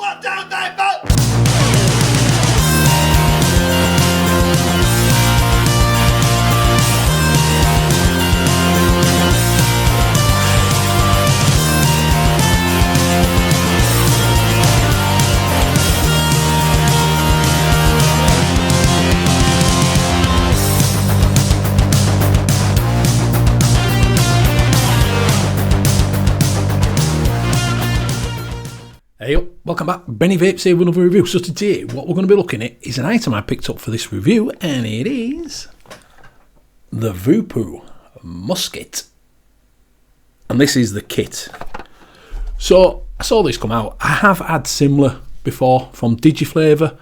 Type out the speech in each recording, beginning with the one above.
1, 2, 3, 4. Hey up, welcome back, Benny Vapes here with another review. So today what we're going to be looking at is an item I picked up for this review, and it is the Voopoo Musket. And this is the kit. So I saw this come out. I have had similar before from Digiflavor.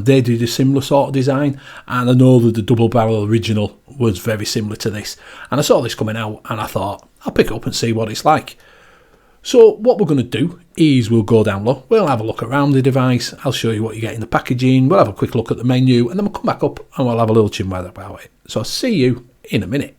They did a similar sort of design, and I know that the double barrel original was very similar to this. And I saw this coming out and I thought I'll pick it up and see what it's like. So what we're going to do is we'll go down low, we'll have a look around the device, I'll show you what you get in the packaging, we'll have a quick look at the menu, and then we'll come back up and we'll have a little chinwag about it. So I'll see you in a minute.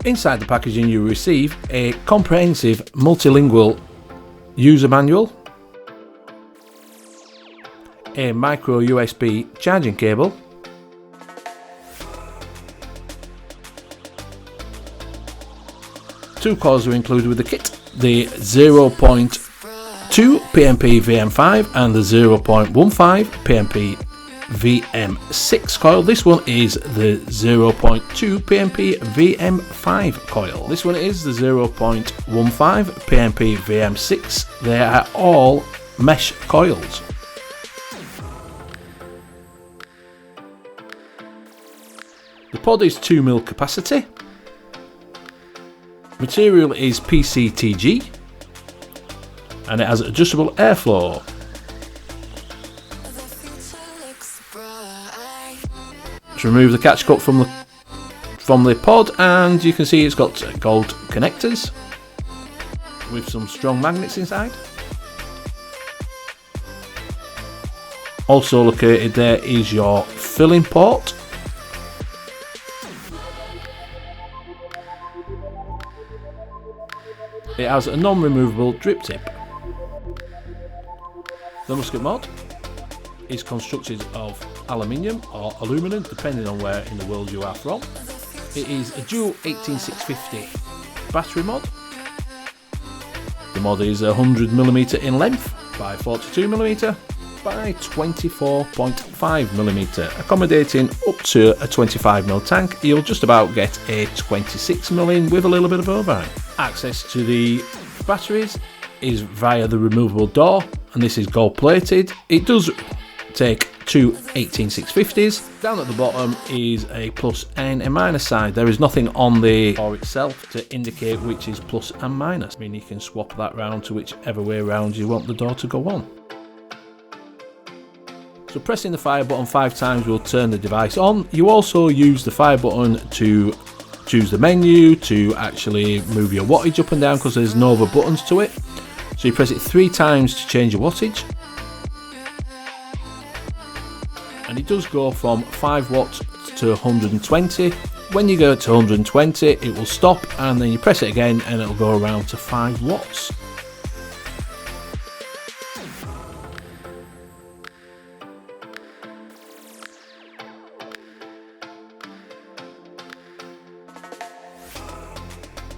Inside the packaging you receive a comprehensive multilingual user manual, a micro USB charging cable, two coils are included with the kit, the 0.2 PMP VM5 and the 0.15 PMP VM6 coil. This one is the 0.2 PMP VM5 coil. This one is the 0.15 PMP VM6. They are all mesh coils. The pod is 2mm capacity. Material is PCTG and it has adjustable airflow. To remove the catch cup from the pod, and you can see it's got gold connectors with some strong magnets inside. Also located there is your filling port. It has a non-removable drip tip. The musket mod is constructed of aluminium or aluminum, depending on where in the world you are from. It is a dual 18650 battery mod. The mod is 100mm in length by 42mm by 24.5mm, accommodating up to a 25mm tank. You'll just about get a 26mm in with a little bit of overhang. Access to the batteries is via the removable door, and this is gold plated. It does take two 18650s. Down at the bottom is a plus and a minus side. There is nothing on the door itself to indicate which is plus and minus. I mean, you can swap that round to whichever way around you want the door to go on. So pressing the fire button 5 times will turn the device on. You also use the fire button to choose the menu, to actually move your wattage up and down because there's no other buttons to it. So you press it 3 times to change your wattage. And it does go from 5 watts to 120. When you go to 120, it will stop, and then you press it again and it'll go around to 5 watts.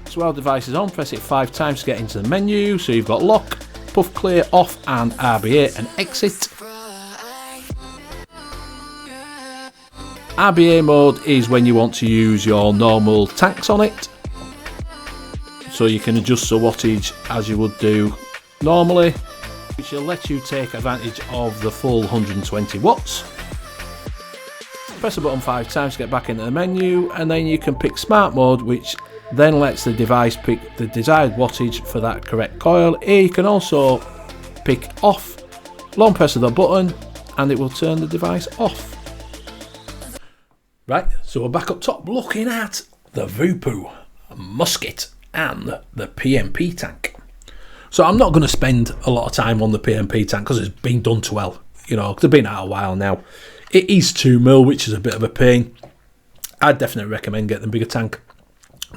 So while the device is on, press it 5 times to get into the menu. So you've got lock, puff clear, off, and RBA and exit. RBA mode is when you want to use your normal tanks on it. So you can adjust the wattage as you would do normally, which will let you take advantage of the full 120 watts. Press the button 5 times to get back into the menu, and then you can pick smart mode, which then lets the device pick the desired wattage for that correct coil. Here you can also pick off, long press of the button, and it will turn the device off. Right, so we're back up top looking at the Voopoo Musket and the PMP tank. So I'm not going to spend a lot of time on the PMP tank because it's been done too well. You know, they've been out a while now. It is 2mm, which is a bit of a pain. I'd definitely recommend getting the bigger tank,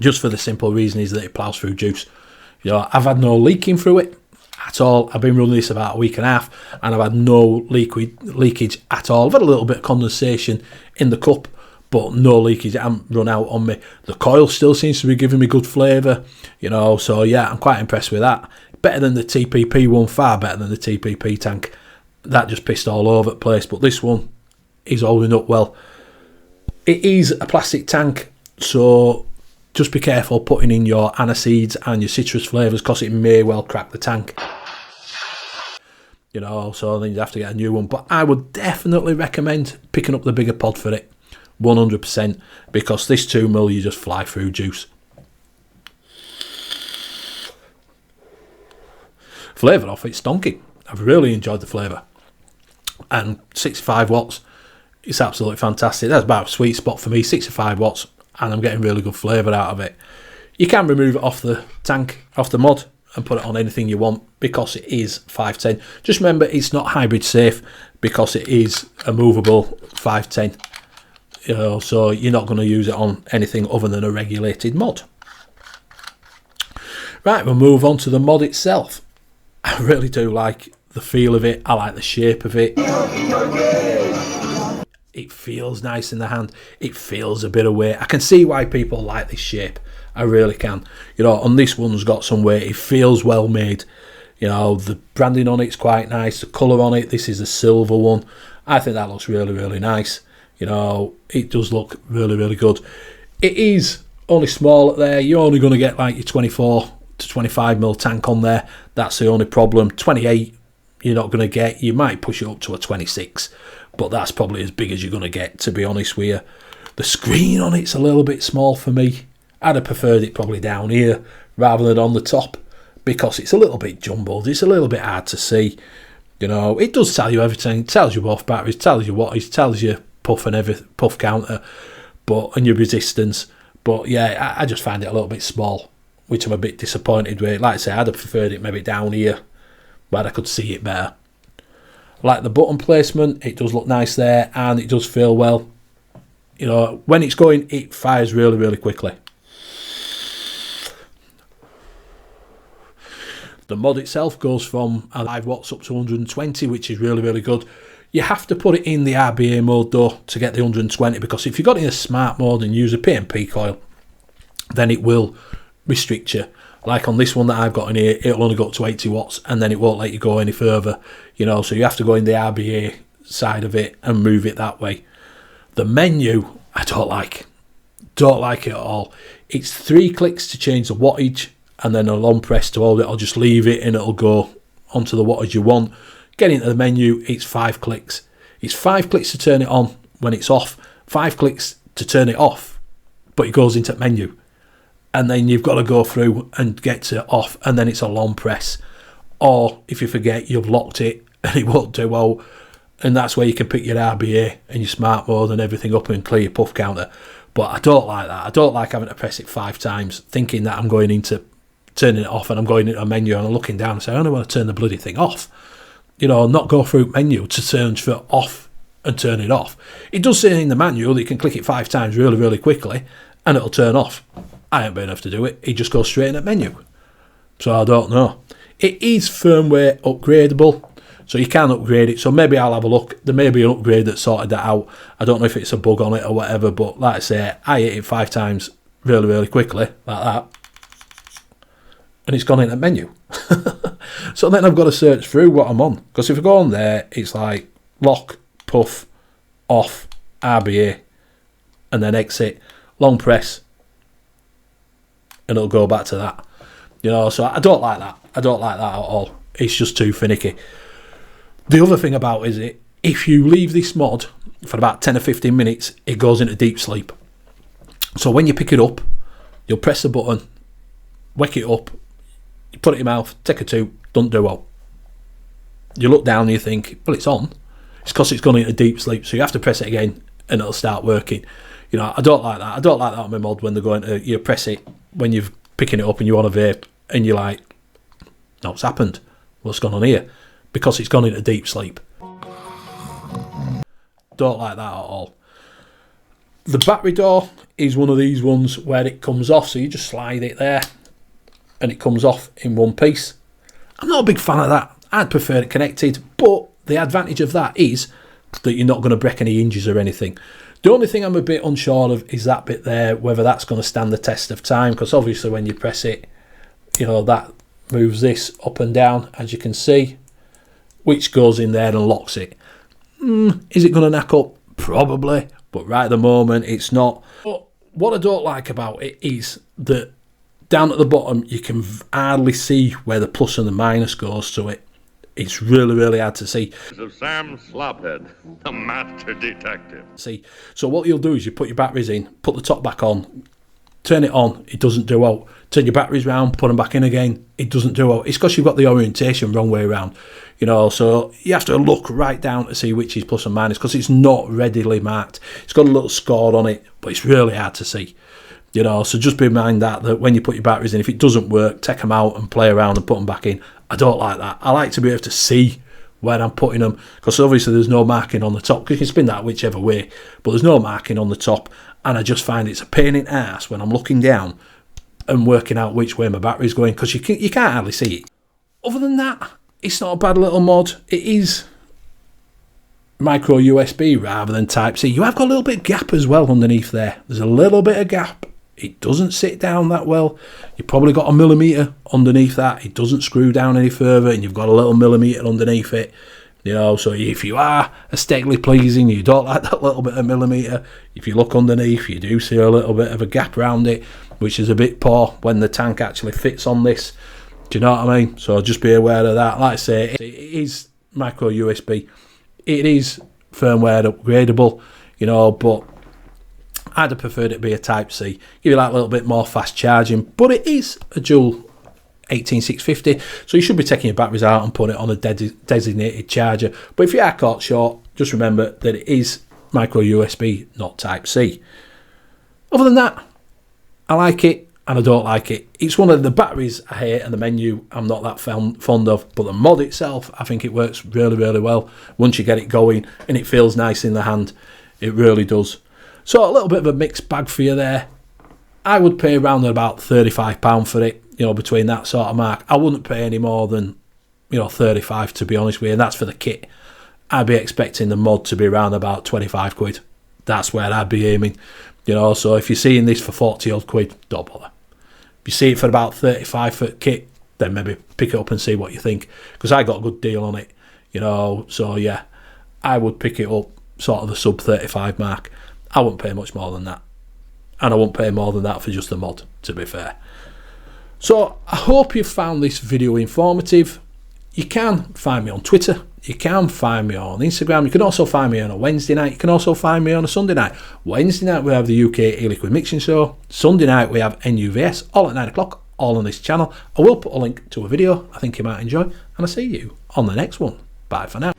just for the simple reason is that it ploughs through juice. You know, I've had no leaking through it at all. I've been running this about a week and a half, and I've had no leakage at all. I've had a little bit of condensation in the cup, but no leakage. It hasn't run out on me. The coil still seems to be giving me good flavour, you know, so yeah, I'm quite impressed with that. Better than the TPP one, far better than the TPP tank. That just pissed all over the place, but this one is holding up well. It is a plastic tank, so just be careful putting in your aniseeds and your citrus flavours because it may well crack the tank. You know, so then you'd have to get a new one. But I would definitely recommend picking up the bigger pod for it, 100%, because this 2mm you just fly through juice. Flavour off it's stonking. I've really enjoyed the flavour. And 65 watts, it's absolutely fantastic. That's about a sweet spot for me, 65 watts, and I'm getting really good flavour out of it. You can remove it off the tank, off the mod, and put it on anything you want because it is 510. Just remember, it's not hybrid safe because it is a movable 510. You know, so you're not going to use it on anything other than a regulated mod. Right, we'll move on to the mod itself. I really do like the feel of it. I like the shape of it. It feels nice in the hand. It feels a bit of weight. I can see why people like this shape. I really can. You know, and this one's got some weight. It feels well made. You know, the branding on it's quite nice. The colour on it, this is a silver one. I think that looks really, really nice. You know, it does look really, really good. It is only small at there. You're only going to get like your 24 to 25mm tank on there. That's the only problem. 28 you're not going to get. You might push it up to a 26, but that's probably as big as you're going to get, to be honest with you. The screen on it's a little bit small for me. I'd have preferred it probably down here rather than on the top because it's a little bit jumbled. It's a little bit hard to see. You know, it does tell you everything. It tells you both batteries, tells you wattage, tells you puff and everything, puff counter, and your resistance. But yeah, I just find it a little bit small, which I'm a bit disappointed with. Like I say, I'd have preferred it maybe down here where I could see it better. Like the button placement, it does look nice there and it does feel well. You know, when it's going, it fires really, really quickly. The mod itself goes from 5 watts up to 120, which is really, really good. You have to put it in the RBA mode though to get the 120, because if you got it in a smart mode and use a PMP coil, then it will restrict you. Like on this one that I've got in here, it'll only go up to 80 watts and then it won't let you go any further. You know, so you have to go in the RBA side of it and move it that way. The menu, I don't like. Don't like it at all. It's 3 clicks to change the wattage and then a long press to hold it. I'll just leave it and it'll go onto the wattage you want. Get into the menu, it's 5 clicks. It's 5 clicks to turn it on when it's off, 5 clicks to turn it off, but it goes into the menu. And then you've got to go through and get to off, and then it's a long press. Or if you forget, you've locked it and it won't do well. And that's where you can pick your RBA and your smart mode and everything up and clear your puff counter. But I don't like that. I don't like having to press it 5 times, thinking that I'm going into turning it off and I'm going into a menu and I'm looking down and say, I only want to turn the bloody thing off. You know, not go through menu to turn for off and turn it off. It does say in the manual that you can click it 5 times really, really quickly and it'll turn off. I ain't been enough to do it. It just goes straight in that menu. So I don't know. It is firmware upgradable, so you can upgrade it. So maybe I'll have a look. There may be an upgrade that sorted that out. I don't know if it's a bug on it or whatever, but like I say, I hit it 5 times really, really quickly, like that. And it's gone in that menu. So then I've got to search through what I'm on. Because if I go on there, it's like lock, puff, off, RBA, and then exit, long press, and it'll go back to that. You know, so I don't like that. I don't like that at all. It's just too finicky. The other thing about is it, if you leave this mod for about 10 or 15 minutes, it goes into deep sleep. So when you pick it up, you'll press the button, wake it up, you put it in your mouth, take a toot, don't do well. You look down and you think, well, it's on. It's because it's gone into deep sleep, so you have to press it again and it'll start working. You know, I don't like that. I don't like that on my mod when they're going to, you press it when you're picking it up and you want to vape, and you're like, no, what's happened? What's gone on here? Because it's gone into deep sleep. Don't like that at all. The battery door is one of these ones where it comes off, so you just slide it there and it comes off in one piece. I'm not a big fan of that. I'd prefer it connected, but the advantage of that is that you're not going to break any hinges or anything. The only thing I'm a bit unsure of is that bit there, whether that's going to stand the test of time, because obviously when you press it, you know, that moves this up and down, as you can see, which goes in there and locks it. Is it going to knack up? Probably, but right at the moment it's not. But what I don't like about it is that down at the bottom you can hardly see where the plus and the minus goes to it. It's really, really hard to see. Of Sam Slophead, the master detective. See, so what you'll do is you put your batteries in, put the top back on, turn it on, it doesn't do out. Turn your batteries round, put them back in again, it doesn't do out. It's because you've got the orientation wrong way around. You know, so you have to look right down to see which is plus and minus, because it's not readily marked. It's got a little score on it, but it's really hard to see. You know, so just be in mind that when you put your batteries in, if it doesn't work, take them out and play around and put them back in. I don't like that. I like to be able to see where I'm putting them, because obviously there's no marking on the top, because you can spin that whichever way, but there's no marking on the top, and I just find it's a pain in the ass when I'm looking down and working out which way my battery's going, because you can't hardly see it. Other than that, it's not a bad little mod. It is micro USB rather than Type-C. You have got a little bit of gap as well underneath there. There's a little bit of gap. It doesn't sit down that well. You've probably got 1 millimetre underneath that. It doesn't screw down any further, and you've got a little millimetre underneath it. You know, so if you are aesthetically pleasing, you don't like that little bit of millimetre, if you look underneath, you do see a little bit of a gap around it, which is a bit poor when the tank actually fits on this. Do you know what I mean? So just be aware of that. Like I say, it is micro USB. It is firmware upgradable, you know, but I'd have preferred it to be a Type-C. Give you like a little bit more fast charging, but it is a dual 18650, so you should be taking your batteries out and putting it on a designated charger. But if you are caught short, just remember that it is micro USB, not Type-C. Other than that, I like it and I don't like it. It's one of the batteries I hate, and the menu I'm not that fond of, but the mod itself, I think it works really, really well once you get it going, and it feels nice in the hand. It really does. So a little bit of a mixed bag for you there. I would pay around about £35 for it, you know, between that sort of mark. I wouldn't pay any more than, you know, 35, to be honest with you, and that's for the kit. I'd be expecting the mod to be around about 25 quid. That's where I'd be aiming, you know. So if you're seeing this for 40 odd quid, don't bother. If you see it for about 35 for the kit, then maybe pick it up and see what you think, because I got a good deal on it, you know. So yeah, I would pick it up sort of the sub 35 mark. I wouldn't pay much more than that, and I wouldn't pay more than that for just the mod, to be fair. So I hope you found this video informative. You can find me on Twitter, you can find me on Instagram, you can also find me on a Wednesday night, you can also find me on a Sunday night. Wednesday night we have the UK e-liquid mixing show, Sunday night we have NUVS, all at 9 o'clock, all on this channel. I will put a link to a video I think you might enjoy, and I'll see you on the next one. Bye for now.